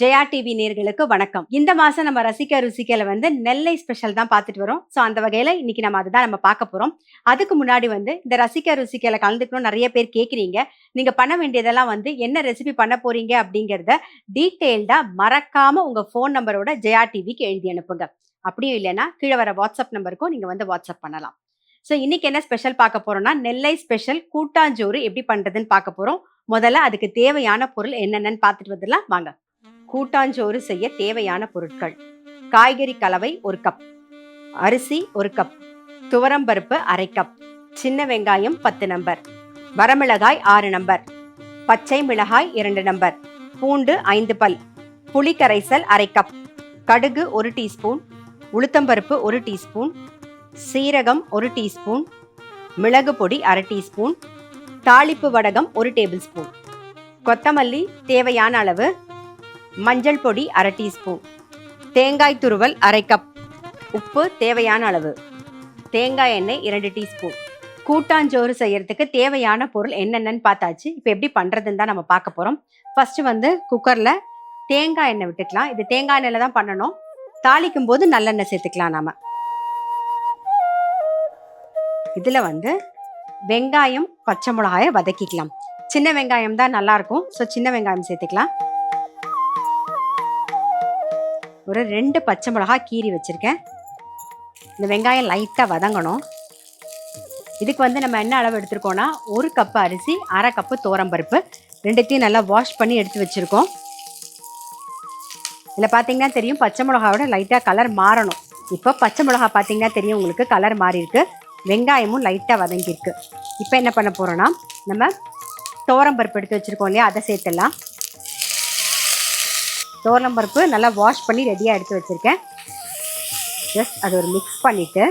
Jaya TV நேர்களுக்கு வணக்கம். இந்த மாசம் நம்ம ரசிக்க ருசிக்கல நெல்லை ஸ்பெஷல் தான் பார்த்துட்டு வரோம். ஸோ அந்த வகையில இன்னைக்கு நம்ம அதுதான் நம்ம பார்க்க போறோம். அதுக்கு முன்னாடி இந்த ரசிக்க ருசிக்கல கலந்துக்கணும் நிறைய பேர் கேட்குறீங்க. நீங்க பண்ண வேண்டியதெல்லாம் என்ன ரெசிபி பண்ண போறீங்க அப்படிங்கிறத டீட்டெயில்டா மறக்காம உங்க ஃபோன் நம்பரோட ஜெயா டிவிக்கு எழுதி அனுப்புங்க. அப்படியும் இல்லைன்னா கீழே வர வாட்ஸ்அப் நம்பருக்கும் நீங்க வாட்ஸ்அப் பண்ணலாம். ஸோ இன்னைக்கு என்ன ஸ்பெஷல் பார்க்க போறோம்னா நெல்லை ஸ்பெஷல் கூட்டாஞ்சோறு எப்படி பண்றதுன்னு பார்க்க போறோம். முதல்ல அதுக்கு தேவையான பொருள் என்னென்னு பார்த்துட்டு வந்துடலாம் வாங்க. கூட்டாஞ்சோறு செய்ய தேவையான பொருட்கள்: காய்கறி கலவை 1 கப், அரிசி 1 கப், துவரம்பருப்பு 1/2 கப், சின்ன வெங்காயம் 10 நம்பர், வரமிளகாய் 6 நம்பர், பச்சை மிளகாய் 2 நம்பர், பூண்டு 5 பல், புளி கரைசல் 1/2 கப், கடுகு 1 டீஸ்பூன், உளுத்தம்பருப்பு 1 டீஸ்பூன், சீரகம் 1 டீஸ்பூன், மிளகு பொடி 1/2 டீஸ்பூன், தாளிப்பு வடகம் 1 டேபிள் ஸ்பூன், கொத்தமல்லி தேவையான அளவு, மஞ்சள் பொடி 1/2 டீஸ்பூன், தேங்காய் துருவல் 1/2 கப், உப்பு தேவையான அளவு, தேங்காய் எண்ணெய் 2 டீஸ்பூன். கூட்டாஞ்சோறு செய்யறதுக்கு தேவையான பொருள் என்னென்னு பார்த்தாச்சு. இப்போ எப்படி பண்றதுன்னு தான் நம்ம பார்க்க போறோம். ஃபர்ஸ்ட் குக்கர்ல தேங்காய் எண்ணெய் விட்டுக்கலாம். இது தேங்காய் எண்ணெயில தான் பண்ணணும். தாளிக்கும் போது நல்லெண்ணெய் சேர்த்துக்கலாம். நாம இதுல வெங்காயம் பச்சை மிளகாயை வதக்கிக்கலாம். சின்ன வெங்காயம் தான் நல்லா இருக்கும். ஸோ சின்ன வெங்காயம் சேர்த்துக்கலாம். ஒரு 2 பச்சை மிளகாய் கீறி வச்சிருக்கேன். இந்த வெங்காயம் லைட்டாக வதங்கணும். இதுக்கு நம்ம என்ன அளவு எடுத்துருக்கோம்னா 1 கப்பு அரிசி, 1/2 கப்பு துவரம்பருப்பு, ரெண்டுத்தையும் நல்லா வாஷ் பண்ணி எடுத்து வச்சுருக்கோம். இதில் பார்த்தீங்கன்னா தெரியும் பச்சை மிளகாவோட லைட்டாக கலர் மாறணும். இப்போ பச்சை மிளகா பார்த்தீங்கன்னா தெரியும் உங்களுக்கு கலர் மாறி இருக்கு. வெங்காயமும் லைட்டாக வதங்கியிருக்கு. இப்போ என்ன பண்ண போகிறோன்னா நம்ம துவரம்பருப்பு எடுத்து வச்சுருக்கோம் இல்லையா, அதை சேர்த்துடலாம். துவரம்பருப்பு நல்லா வாஷ் பண்ணி ரெடியாக எடுத்து வச்சுருக்கேன். ஜஸ்ட் அது ஒரு மிக்ஸ் பண்ணிவிட்டு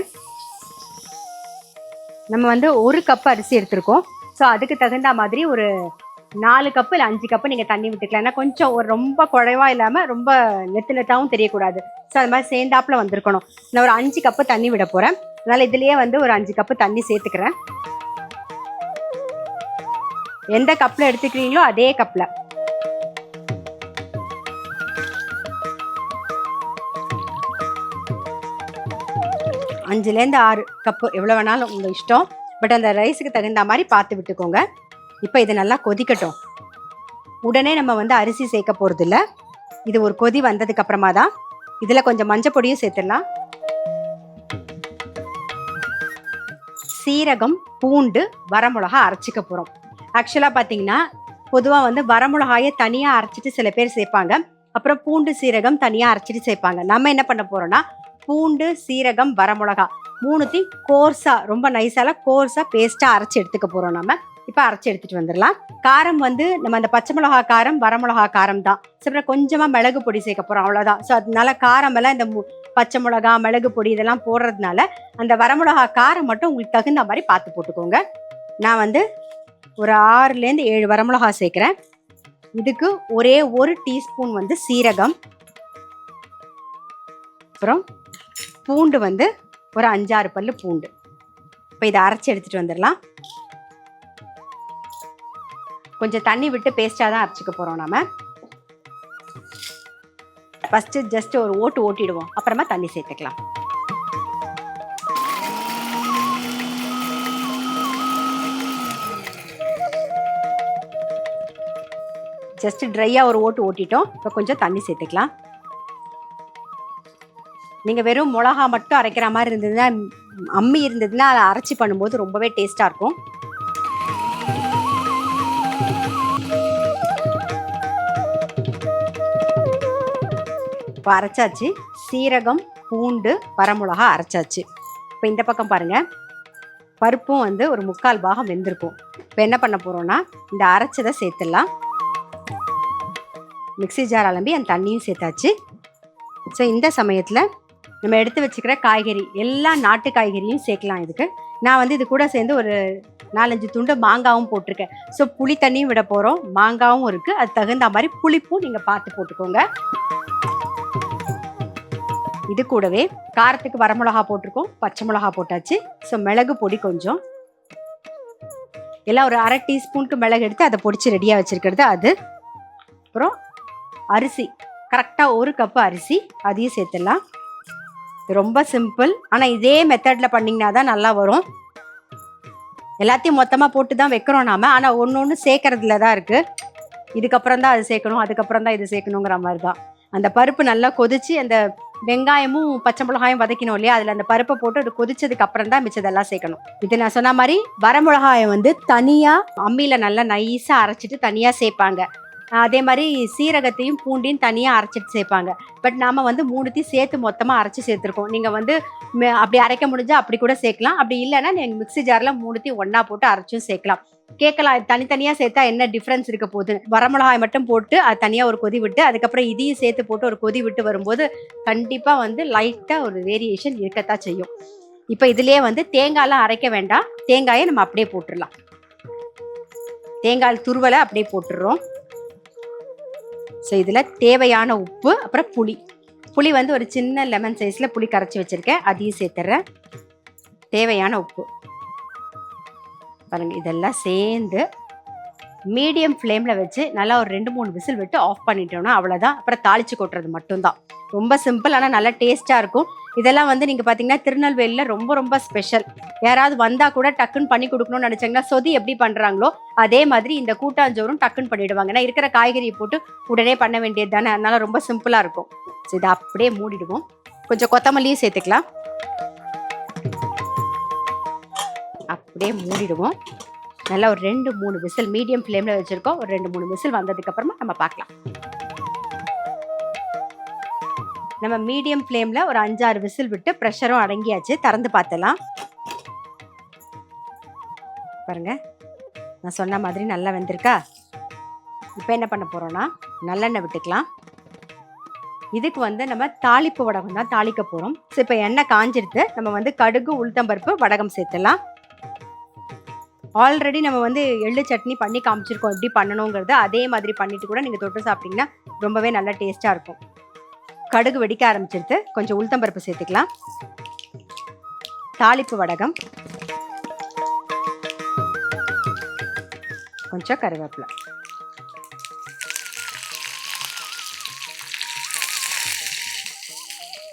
நம்ம 1 கப்பு அரிசி எடுத்துருக்கோம். ஸோ அதுக்கு தகுந்த மாதிரி ஒரு 4 கப்பு இல்லை 5 கப்பு நீங்கள் தண்ணி விட்டுக்கலாம். ஏன்னா கொஞ்சம் ஒரு ரொம்ப குறைவாக இல்லாமல் ரொம்ப நெத்தாகவும் தெரியக்கூடாது. ஸோ அது மாதிரி சேர்ந்தாப்பில் வந்திருக்கணும். நான் ஒரு 5 கப்பு தண்ணி விட போகிறேன். அதனால் இதுலேயே ஒரு 5 கப்பு தண்ணி சேர்த்துக்கிறேன். எந்த கப்பில் எடுத்துக்கிறீங்களோ அதே கப்பில். அஞ்சுலேருந்து 6 கப்பு எவ்வளோ வேணாலும் உங்கள் இஷ்டம். பட் அந்த ரைஸுக்கு தகுந்த மாதிரி பார்த்து விட்டுக்கோங்க. இப்போ இது நல்லா கொதிக்கட்டும். உடனே நம்ம அரிசி சேர்க்க போகிறது இல்லை. இது ஒரு கொதி வந்ததுக்கு அப்புறமா தான் இதில் கொஞ்சம் மஞ்சள் பொடியும் சேர்த்துடலாம். சீரகம், பூண்டு, வரமிளகா அரைச்சிக்க போகிறோம். ஆக்சுவலாக பார்த்தீங்கன்னா பொதுவாக வரமிளகாயை தனியாக அரைச்சிட்டு சில பேர் சேர்ப்பாங்க. அப்புறம் பூண்டு சீரகம் தனியாக அரைச்சிட்டு சேர்ப்பாங்க. நம்ம என்ன பண்ண போகிறோன்னா பூண்டு, சீரகம், வரமிளகா மூணுத்தையும் கோர்ஸாக, ரொம்ப நைஸால கோர்ஸாக பேஸ்ட்டாக அரைச்சி எடுத்துக்க போகிறோம். நம்ம இப்போ அரைச்சி எடுத்துகிட்டு வந்துடலாம். காரம் நம்ம அந்த பச்சை மிளகா காரம், வரமிளகா காரம் தான். அப்புறம் கொஞ்சமாக மிளகு பொடி சேர்க்க போகிறோம், அவ்வளோதான். ஸோ அதனால காரமெல்லாம் இந்த பச்சை மிளகா, மிளகு பொடி இதெல்லாம் போடுறதுனால அந்த வரமிளகா காரம் மட்டும் உங்களுக்கு தகுந்த மாதிரி பார்த்து போட்டுக்கோங்க. நான் ஒரு 6லேருந்து 7 வரமிளகா சேர்க்குறேன். இதுக்கு ஒரே 1 டீஸ்பூன் சீரகம், அப்புறம் பூண்டு ஒரு 5-6 பல்லு பூண்டு. இப்போ இதை அரைச்சி எடுத்துகிட்டு வந்துடலாம். கொஞ்சம் தண்ணி விட்டு பேஸ்ட்டாக தான் அரைச்சிக்க போகிறோம். நம்ம ஃபஸ்ட்டு ஜஸ்ட் ஒரு ஓட்டிடுவோம். அப்புறமா தண்ணி சேர்த்துக்கலாம். ஜஸ்ட் ட்ரையாக ஒரு ஓட்டிட்டோம். இப்போ கொஞ்சம் தண்ணி சேர்த்துக்கலாம். நீங்கள் வெறும் மிளகா மட்டும் அரைக்கிற மாதிரி இருந்ததுன்னா, அம்மி இருந்ததுன்னா அதை அரைச்சி பண்ணும்போது ரொம்பவே டேஸ்ட்டாக இருக்கும். இப்போ அரைச்சாச்சு. சீரகம், பூண்டு, வரமிளகா அரைச்சாச்சு. இப்போ இந்த பக்கம் பாருங்கள், பருப்பும் ஒரு 3/4 பாகம் வெந்திருக்கும். இப்போ என்ன பண்ண போகிறோன்னா இந்த அரைச்சதை சேர்த்துடலாம். மிக்ஸி ஜார் அலம்பி அந்த தண்ணியும் சேர்த்தாச்சு. ஸோ இந்த சமயத்தில் நம்ம எடுத்து வச்சுக்கிற காய்கறி, எல்லா நாட்டு காய்கறியும் சேர்க்கலாம். இதுக்கு நான் இது கூட சேர்ந்து ஒரு 4-5 துண்டு மாங்காவும் போட்டிருக்கேன். ஸோ புளி தண்ணியும் விட போகிறோம், மாங்காவும் இருக்குது. அது தகுந்த மாதிரி புளிப்பும் நீங்கள் பார்த்து போட்டுக்கோங்க. இது கூடவே காரத்துக்கு வரமிளகா போட்டிருக்கோம், பச்சை மிளகா போட்டாச்சு. ஸோ மிளகு பொடி கொஞ்சம், எல்லாம் ஒரு 1/2 டீஸ்பூனுக்கு மிளகு எடுத்து அதை பொடிச்சு ரெடியாக வச்சுருக்கிறது அது. அப்புறம் அரிசி கரெக்டாக 1 கப்பு அரிசி, அதையும் சேர்த்துடலாம். ரொம்ப சிம்பிள். ஆனால் இதே மெத்தடில் பண்ணிங்கன்னா தான் நல்லா வரும். எல்லாத்தையும் மொத்தமாக போட்டு தான் வைக்கிறோம் நாம். ஆனால் ஒன்று ஒன்று சேர்க்கறதுல தான் இருக்குது. இதுக்கப்புறம் தான் அது சேர்க்கணும், அதுக்கப்புறம் தான் இது சேர்க்கணுங்கிற மாதிரி தான். அந்த பருப்பு நல்லா கொதிச்சு அந்த வெங்காயமும் பச்சை மிளகாயும் வதக்கணும் இல்லையா, அதில் அந்த பருப்பை போட்டு அது கொதிச்சதுக்கு அப்புறம் தான் மிச்சதெல்லாம் சேர்க்கணும். இது நான் சொன்ன மாதிரி வரமிளகாயை வந்து தனியாக அம்மியில் நல்லா நைஸாக அரைச்சிட்டு தனியாக சேர்ப்பாங்க. அதே மாதிரி சீரகத்தையும் பூண்டையும் தனியாக அரைச்சிட்டு சேர்ப்பாங்க. பட் நாம் வந்து 3த்தையும் சேர்த்து மொத்தமாக அரைச்சி சேர்த்துருக்கோம். நீங்கள் வந்து அப்படி அரைக்க முடிஞ்சால் அப்படி கூட சேர்க்கலாம். அப்படி இல்லைன்னா நீங்கள் மிக்ஸி ஜாரில் 3த்தையும் ஒன்றா போட்டு அரைச்சும் சேர்க்கலாம். கேட்கலாம், தனித்தனியாக சேர்த்தா என்ன டிஃப்ரென்ஸ் இருக்க போகுது? வரமிளகாய் மட்டும் போட்டு அது தனியாக ஒரு கொதி விட்டு அதுக்கப்புறம் இதையும் சேர்த்து போட்டு ஒரு கொதி விட்டு வரும்போது கண்டிப்பாக வந்து லைட்டாக ஒரு வேரியேஷன் இருக்கத்தான் செய்யும். இப்போ இதுலேயே வந்து தேங்காயெலாம் அரைக்க வேண்டாம். தேங்காயை நம்ம அப்படியே போட்டுடலாம். தேங்காய் துருவலை அப்படியே போட்டுடுறோம். ஸோ இதில் தேவையான உப்பு, அப்புறம் புளி வந்து ஒரு சின்ன லெமன் சைஸில் புளி கரைச்சி வச்சுருக்கேன், அதையும் சேர்த்துட்றேன். தேவையான உப்பு பாருங்கள். இதெல்லாம் சேர்ந்து மீடியம் ஃப்ளேமில் வச்சு நல்லா ஒரு 2-3 விசில் விட்டு ஆஃப் பண்ணிட்டோம்னா அவ்வளோதான். அப்புறம் தாளித்து கொட்டுறது மட்டும்தான். ரொம்ப சிம்பிள், ஆனால் நல்லா டேஸ்ட்டாக இருக்கும். இதெல்லாம் வந்து நீங்கள் பார்த்தீங்கன்னா திருநெல்வேலியில் ரொம்ப ரொம்ப ஸ்பெஷல். யாராவது வந்தால் கூட டக்குன்னு பண்ணி கொடுக்கணும்னு நினச்சாங்கன்னா சொதி எப்படி பண்ணுறாங்களோ அதே மாதிரி இந்த கூட்டாஞ்சோறும் டக்குன்னு பண்ணிவிடுவாங்க. ஏன்னா இருக்கிற காய்கறியை போட்டு உடனே பண்ண வேண்டியது தானே, அதனால ரொம்ப சிம்பிளாக இருக்கும். ஸோ இதை அப்படியே மூடிடுவோம். கொஞ்சம் கொத்தமல்லியும் சேர்த்துக்கலாம். அப்படியே மூடிடுவோம். நல்லா ஒரு 2-3 விசில் மீடியம் ஃப்ளேமில் வச்சுருக்கோம். ஒரு 2-3 விசில் வந்ததுக்கப்புறமா நம்ம பார்க்கலாம். நம்ம மீடியம் ஃப்ளேமில் ஒரு 5-6 விசில் விட்டு ப்ரெஷரும் அடங்கியாச்சு. திறந்து பார்த்தலாம். பாருங்க, நான் சொன்ன மாதிரி நல்லா வெந்திருக்கா. இப்போ என்ன பண்ண போகிறோன்னா நல்லெண்ணெய் விட்டுக்கலாம். இதுக்கு வந்து நம்ம தாளிப்பு வடகம் தான் தாளிக்க போகிறோம். ஸோ இப்போ எண்ணெய் காஞ்சிருது. நம்ம வந்து கடுகு, உளுத்தம்பருப்பு, வடகம் சேர்த்துலாம். ஆல்ரெடி நம்ம வந்து எள்ளு சட்னி பண்ணி காமிச்சிருக்கோம் எப்படி பண்ணணுங்கிறது. அதே மாதிரி பண்ணிட்டு கூட நீங்கள் தொட்டு சாப்பிட்டீங்கன்னா ரொம்பவே நல்லா டேஸ்ட்டாக இருக்கும். கடுகு வெடிக்க ஆரம்பிச்சிருது. கொஞ்சம் உளுத்தம்பருப்பு சேர்த்துக்கலாம். தாளிப்பு வடகம், கொஞ்சம் கருவேப்பிலை.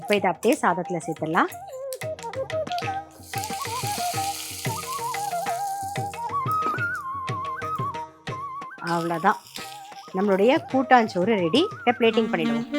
இப்போ இதை அப்படியே சாதத்தில் சேர்த்துடலாம். அவ்வளோதான், நம்மளுடைய கூட்டாஞ்சோறு ரெடி. பிளேட்டிங் பண்ணிடுவோம்.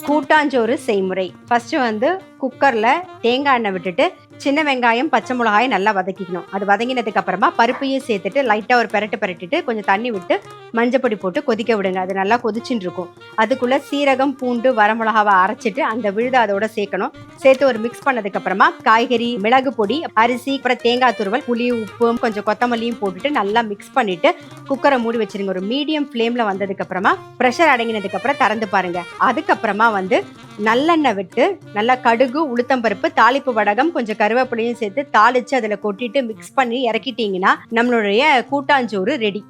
கூட்டாஞ்சோறு செய்முறை. ஃபர்ஸ்ட் வந்து குக்கர்ல தேங்காய் எண்ணெய் விட்டுட்டு சின்ன வெங்காயம், பச்சை மிளகாயை நல்லா வதக்கிக்கணும். அது வதங்கினதுக்கு அப்புறமா பருப்பையும் சேர்த்துட்டு லைட்டாக ஒரு பெரட்டிட்டு கொஞ்சம் தண்ணி விட்டு மஞ்சப்பொடி போட்டு கொதிக்க விடுங்க. அது நல்லா கொதிச்சுட்டு இருக்கும். அதுக்குள்ள சீரகம், பூண்டு, வரமிளகாவை அரைச்சிட்டு அந்த விழுத அதோட சேர்க்கணும். சேர்த்து ஒரு மிக்ஸ் பண்ணதுக்கு அப்புறமா காய்கறி, மிளகு பொடி, அரிசி, அப்புறம் தேங்காய் துருவல், புளி, உப்பும் கொஞ்சம் கொத்தமல்லியும் போட்டுட்டு நல்லா மிக்ஸ் பண்ணிட்டு குக்கரை மூடி வச்சிருங்க. ஒரு மீடியம் ஃப்ளேம்ல வந்ததுக்கு அப்புறமா ப்ரெஷர் அடங்கினதுக்கு அப்புறம் திறந்து பாருங்க. அதுக்கப்புறமா வந்து நல்லெண்ணெய் விட்டு நல்லா கடுகு, உளுத்தம்பருப்பு, தாளிப்பு வடகம், கொஞ்சம் கருவேப்பிலையும் சேர்த்து தாளிச்சு அதில் கொட்டிட்டு மிக்ஸ் பண்ணி இறக்கிட்டீங்கன்னா நம்மளுடைய கூட்டாஞ்சோறு ரெடி.